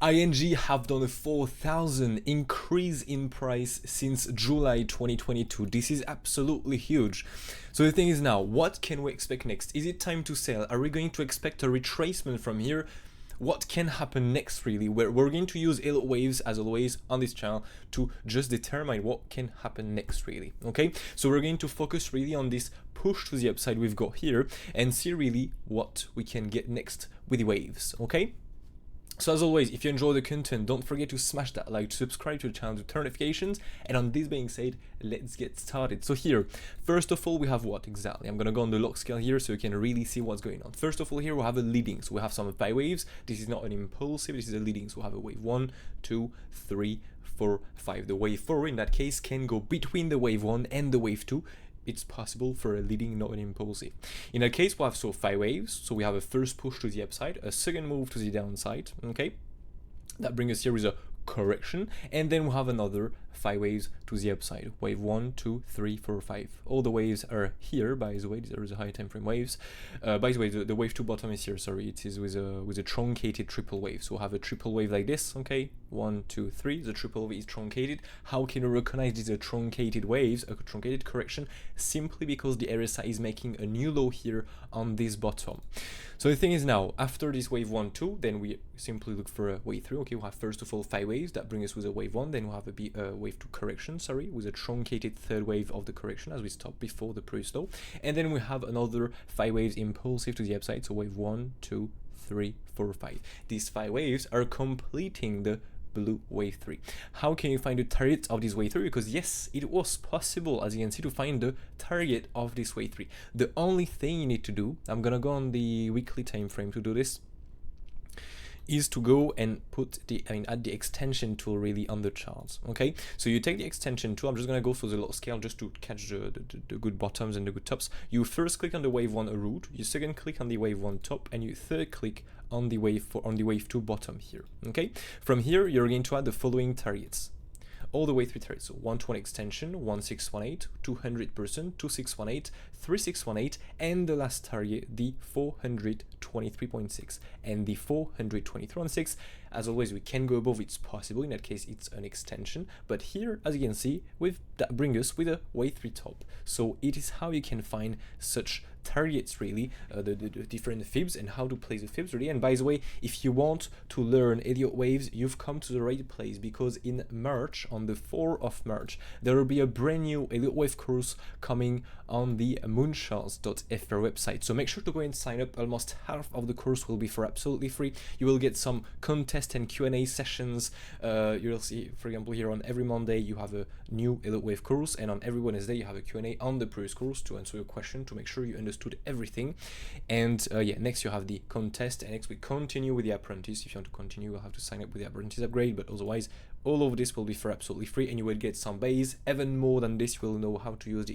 ING have done a 4,000 increase in price since July 2022. This is absolutely huge. So the thing is now, what can we expect next? Is it time to sell? Are we going to expect a retracement from here? What can happen next really? We're going to use Elliott waves as always on this channel to just determine what can happen next really, okay? So we're going to focus really on this push to the upside we've got here and see really what we can get next with the waves, okay? So as always, if you enjoy the content, don't forget to smash that like, subscribe to the channel to turn notifications, and on this being said, let's get started. So here, first of all, we have what exactly? I'm gonna go on the log scale here so you can really see what's going on. First of all, here we have a leading, so we have some pi waves. This is not an impulsive, this is a leading, so we have a wave 1, 2, 3, 4, 5. The wave 4 in that case can go between the wave 1 and the wave 2. It's possible for a leading, not an impulsive. In that case, we'll have 5 waves. So we have a first push to the upside, a second move to the downside, okay? That brings us here with a correction, and then we'll have another 5 waves to the upside. Wave 1, 2, 3, 4, 5. All the waves are here, by the way. There is a high time frame waves. By the way, the wave 2 bottom is here. Sorry, it is with a truncated triple wave. So we'll have a triple wave like this. Okay, 1, 2, 3. The triple wave is truncated. How can you recognize these are truncated waves? A truncated correction simply because the RSI is making a new low here on this bottom. So the thing is now, after this wave 1, 2, then we simply look for a wave 3. Okay, we'll have first of all 5 waves that bring us with a wave 1. Then we'll have a wave 2 correction, sorry, with a truncated third wave of the correction as we stopped before the previous low. And then we have another 5 waves impulsive to the upside. So wave 1, 2, 3, 4, 5. These 5 waves are completing the blue wave 3. How can you find the target of this wave 3? Because yes, it was possible, as you can see, to find the target of this wave 3. The only thing you need to do, I'm gonna go on the weekly time frame to do this, is to go and put add the extension tool really on the charts. Okay, so you take the extension tool. I'm just gonna go for the log scale just to catch the good bottoms and the good tops. You first click on the wave 1 root, you second click on the wave 1 top, and you third click on the wave 2 bottom here. Okay, from here you're going to add the following targets. All the way 3 targets, so 120 extension, 1618, 200%, 2618, 3618, and the last target, the 423.6 and the 423.6. As always, we can go above, it's possible. In that case, it's an extension. But here, as you can see, that brings us with a wave 3 top. So it is how you can find such targets really, the different fibs and how to place the fibs really. And by the way, if you want to learn Elliott waves, you've come to the right place, because in March, on the 4th of March, there will be a brand new Elliott wave course coming on the MOONCHARTS.fr website. So make sure to go and sign up. Almost half of the course will be for absolutely free. You will get some contest and Q&A sessions. You'll see, for example, here on every Monday you have a new Elliott wave course, and on every Wednesday you have a Q&A on the previous course to answer your question, to make sure you understood everything. And yeah, next you have the contest, and next we continue with the apprentice. If you want to continue, you'll have to sign up with the apprentice upgrade, but otherwise all of this will be for absolutely free, and you will get some base. Even more than this, you will know how to use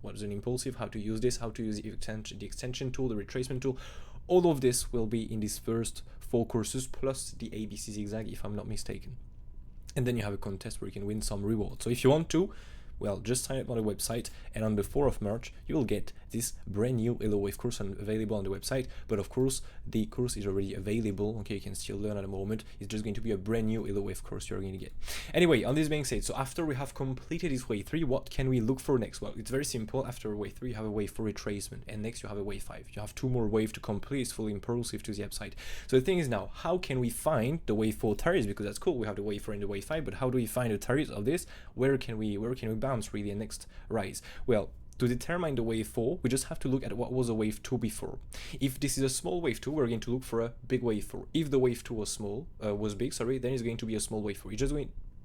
what is an impulsive, how to use this, how to use the extension tool, the retracement tool. All of this will be in these first 4 courses, plus the ABC zigzag, if I'm not mistaken. And then you have a contest where you can win some rewards. So if you want to, well, just sign up on the website, and on the 4th of March, you will get this brand new Elliott wave course available on the website. But of course, the course is already available. Okay, you can still learn at the moment. It's just going to be a brand new Elliott wave course you're going to get. Anyway, on this being said, so after we have completed this wave 3, what can we look for next? Well, it's very simple. After wave 3, you have a wave 4 retracement, and next you have a wave 5. You have 2 more waves to complete. It's fully impulsive to the upside. So the thing is now, how can we find the wave 4 targets? Because that's cool. We have the wave 4 and the wave 5, but how do we find the targets of this? Where can we bounce really and next rise? Well, to determine the wave 4, we just have to look at what was a wave 2 before. If this is a small wave 2, we're going to look for a big wave 4. If the wave 2 was big, then it's going to be a small wave 4.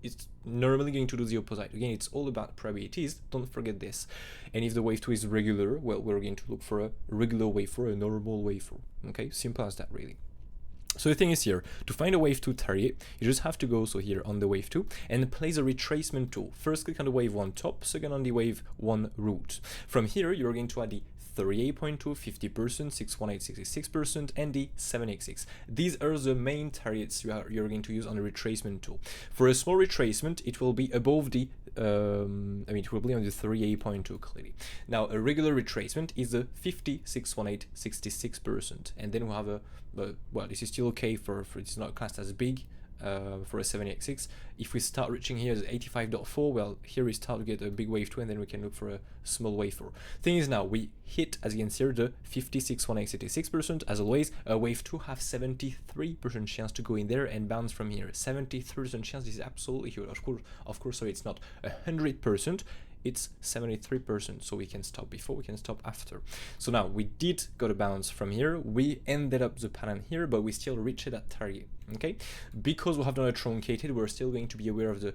It's normally going to do the opposite. Again, it's all about probabilities, don't forget this. And if the wave 2 is regular, well, we're going to look for a regular wave 4, a normal wave 4. Okay, simple as that really. So the thing is here, to find a wave 2 target, you just have to go here on the wave 2 and place a retracement tool. First click on the wave 1 top, second on the wave 1 root. From here, you're going to add the 38.2, 50%, 618, 66%, and the 786. These are the main targets you're going to use on the retracement tool. For a small retracement, it will be above the it will be on the 38.2 clearly. Now a regular retracement is a 5618 66%, and then we have a well, this is still okay for it's not classed as big for a 786. If we start reaching here as 85.4, well, here we start to get a big wave 2, and then we can look for a small wave 4. Thing is, now we hit, as you can see here, the 5618 66%. As always, a wave 2 have 73% chance to go in there and bounce from here. 73% chance. This is absolutely huge. Of course, so it's not 100%. It's 73%, so we can stop before, we can stop after. So now we did got a bounce from here, we ended up the pattern here, but we still reached that target. Okay, because we have done a truncated, we're still going to be aware of the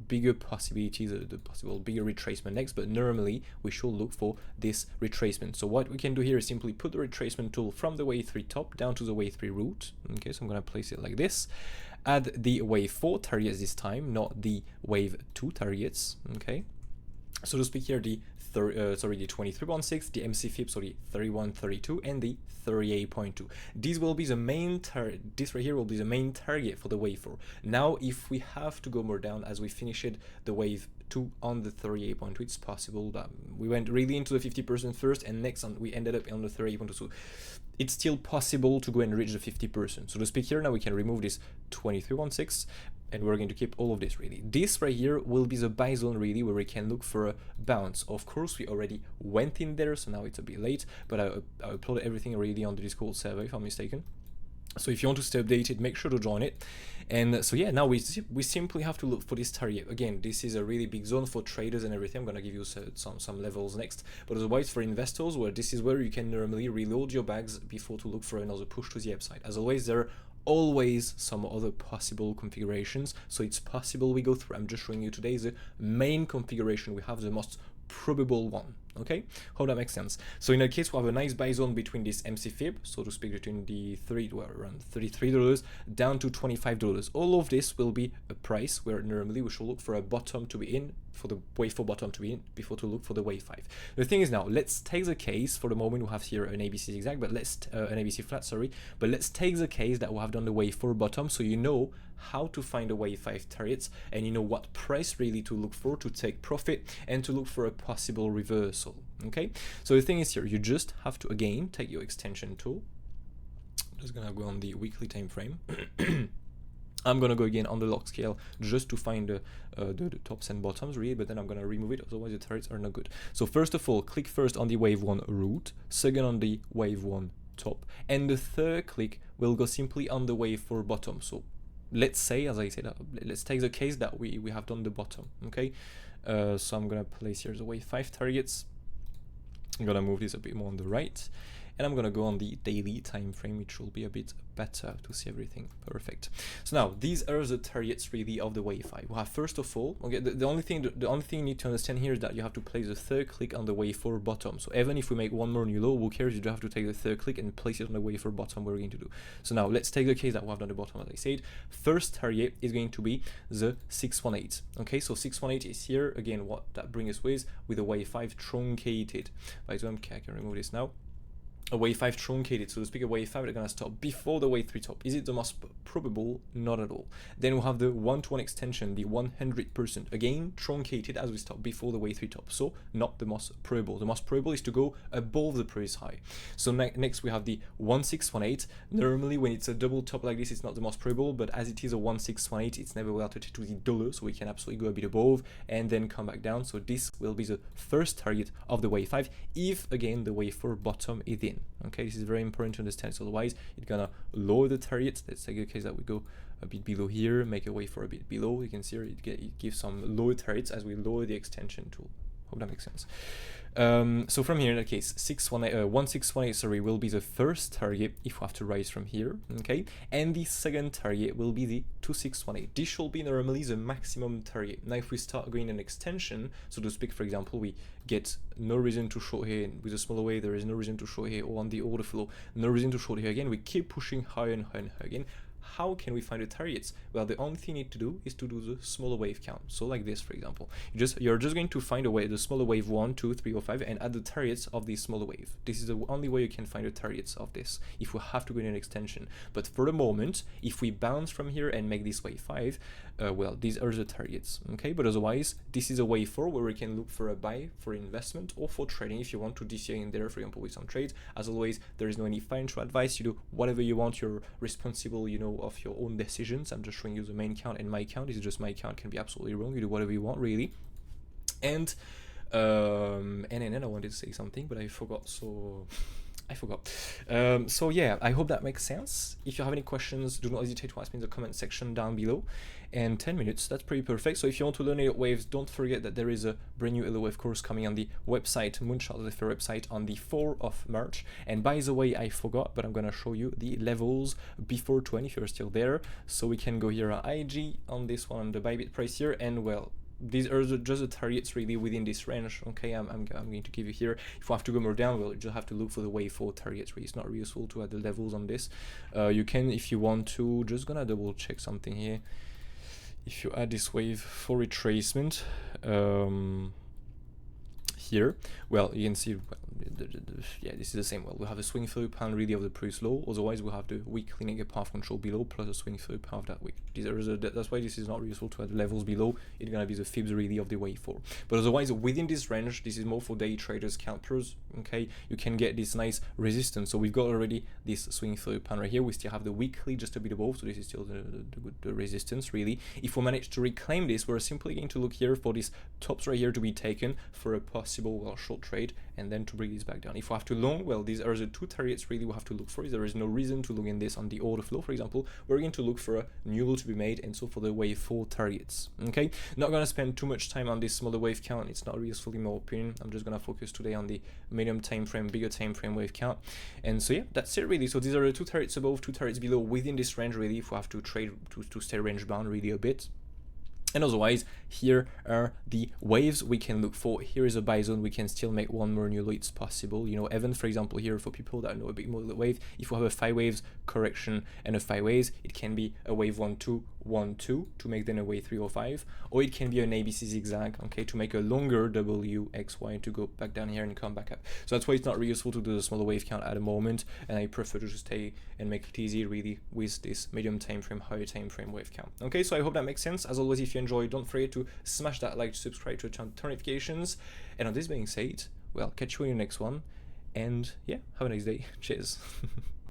bigger possibilities, the possible bigger retracement next, but normally we should look for this retracement. So what we can do here is simply put the retracement tool from the wave 3 top down to the wave 3 root. Okay, so I'm going to place it like this. Add the wave 4 targets this time, not the wave 2 targets. Okay, so to speak here, the 23.16, the MC fib, so the 31.32, and the 38.2. This will be the main target. This right here will be the main target for the wave 4. Now, if we have to go more down as we finished the wave 2 on the 38.2, it's possible that we went really into the 50% first, and next on we ended up on the 38.2. So it's still possible to go and reach the 50%. So to speak here, now we can remove this 23.16. And we're going to keep all of this really. This right here will be the buy zone really, where we can look for a bounce. Of course, we already went in there, so now it's a bit late, but I uploaded everything already on the Discord server if I'm mistaken. So if you want to stay updated, make sure to join it. And so yeah, now we simply have to look for this target. Again, this is a really big zone for traders and everything. I'm gonna give you some levels next, but otherwise for investors, where this is where you can normally reload your bags before to look for another push to the upside. As always, there are always some other possible configurations, so it's possible we go through. I'm just showing you today the main configuration. We have the most probable one. Okay, hope that makes sense. So in that case, we have a nice buy zone between this MC fib, so to speak, between the around $33 down to $25. All of this will be a price where normally we should look for a bottom to be in, for the wave 4 bottom to be in, before to look for the wave 5. The thing is, now let's take the case for the moment we have here an ABC zigzag, but let's an ABC flat, sorry, but let's take the case that we have done the wave 4 bottom, so you know how to find a wave 5 targets, and you know what price really to look for to take profit and to look for a possible reversal. Okay, so the thing is here, you just have to again take your extension tool. I'm just gonna go on the weekly time frame. I'm gonna go again on the log scale just to find the tops and bottoms really, but then I'm gonna remove it, otherwise the targets are not good. So first of all, click first on the wave 1 root, second on the wave 1 top, and the third click will go simply on the wave 4 bottom. So let's say, as I said, let's take the case that we have done the bottom. Okay, so I'm gonna place here the wave 5 targets. I'm gonna move this a bit more on the right, and I'm gonna go on the daily time frame, which will be a bit better to see everything perfect. So now these are the targets really of the wave 5. We have first of all, okay, the only thing you need to understand here is that you have to place the third click on the wave 4 bottom. So even if we make one more new low, who cares? You don't have to take the third click and place it on the wave 4 bottom. We're going to do. So now let's take the case that we have done the bottom, as I said. First target is going to be the 618. Okay, so 618 is here again. What that brings us with a wave 5 truncated. By the way, I can remove this now. A wave 5 truncated, so to speak, a wave 5 they're gonna stop before the wave 3 top. Is it the most probable? Not at all. Then we'll have the 1-to-1 extension, the 100%, again truncated as we stop before the wave 3 top, so not the most probable. The most probable is to go above the previous high. So next we have the 1618. Normally when it's a double top like this, it's not the most probable, but as it is a 1618, it's never related to the dollar, so we can absolutely go a bit above and then come back down. So this will be the first target of the wave 5 if again the wave 4 bottom is in. Okay, this is very important to understand, so otherwise it's gonna lower the target. Let's take a case that we go a bit below here, make a way for a bit below. You can see here it gives some lower targets as we lower the extension tool. Hope that makes sense. So from here, in that case, 1618, sorry, will be the first target if we have to rise from here, okay? And the second target will be the 2618. This should be normally the maximum target. Now, if we start going an extension, so to speak, for example, we get no reason to short here with a smaller way, there is no reason to short here, or on the order flow, no reason to short here again. We keep pushing higher and higher and higher again. how can we find the targets? Well, the only thing you need to do is to do the smaller wave count. So like this, for example, you're just going to find a way, the smaller wave 1, 2, 3, or 5, and add the targets of this smaller wave. This is the only way you can find the targets of this if we have to go in an extension. But for the moment, if we bounce from here and make this wave 5, well, these are the targets, okay? But otherwise, this is a wave 4 where we can look for a buy for investment or for trading if you want to DCA in there, for example, with some trades. As always, there is no any financial advice. You do whatever you want. You're responsible, you know, of your own decisions. I'm just showing you the main count and my count. This is just my count, can be absolutely wrong. You do whatever you want, really. And then I wanted to say something, but I forgot. So yeah, I hope that makes sense. If you have any questions, do not hesitate to ask me in the comment section down below. And 10 minutes, that's pretty perfect. So if you want to learn Elliott waves, don't forget that there is a brand new Elliott wave course coming on the website, MOONCHARTS website, on the 4th of March. And by the way, I forgot, but I'm gonna show you the levels before 20 if you're still there. So we can go here on IG on this one, the buy bid price here, and well, these are just the targets really within this range. Okay, I'm going to give you here. If you have to go more down, well, you just have to look for the wave 4 targets. Really, it's not really useful to add the levels on this. You can, if you want to, just gonna double check something here. If you add this wave for retracement here, well, you can see, well, yeah, this is the same. Well, we have a swing through pan really of the previous low. Otherwise, we'll have the weekly negative path control below plus a swing through pan of that week. That's why this is not really useful to add the levels below. It's gonna be the fibs really of the wave 4. But otherwise, within this range, this is more for day traders, scalpers. Okay, you can get this nice resistance. So we've got already this swing through pan right here. We still have the weekly just a bit above. So this is still the resistance really. If we manage to reclaim this, we're simply going to look here for these tops right here to be taken for a possible, well, short trade, and then to bring this back down. If we have to long, well, these are the two targets really we have to look for. There is no reason to look in this on the order flow, for example. We're going to look for a new low to be made, and so for the wave 4 targets. Okay, not gonna spend too much time on this smaller wave count. It's not really useful in my opinion. I'm just gonna focus today on the medium time frame, bigger time frame wave count. And so yeah, that's it really. So these are the two targets above, two targets below within this range really, if we have to trade to stay range bound really a bit. And otherwise, here are the waves we can look for. Here is a buy zone. We can still make one more new low. It's possible. You know, even for example, here for people that know a bit more of the wave, if we have a 5 waves correction and a 5 waves, it can be a wave 1, 2, 1, 2 to make then a wave 3 or 5, or it can be an ABC zigzag, okay, to make a longer W, X, Y to go back down here and come back up. So that's why it's not really useful to do the smaller wave count at the moment, and I prefer to just stay and make it easy really with this medium time frame, higher time frame wave count. Okay, so I hope that makes sense. As always, if you enjoy, don't forget to smash that like, subscribe to the channel, turn notifications, and on this being said, well, catch you in the next one, and yeah, have a nice day. Cheers.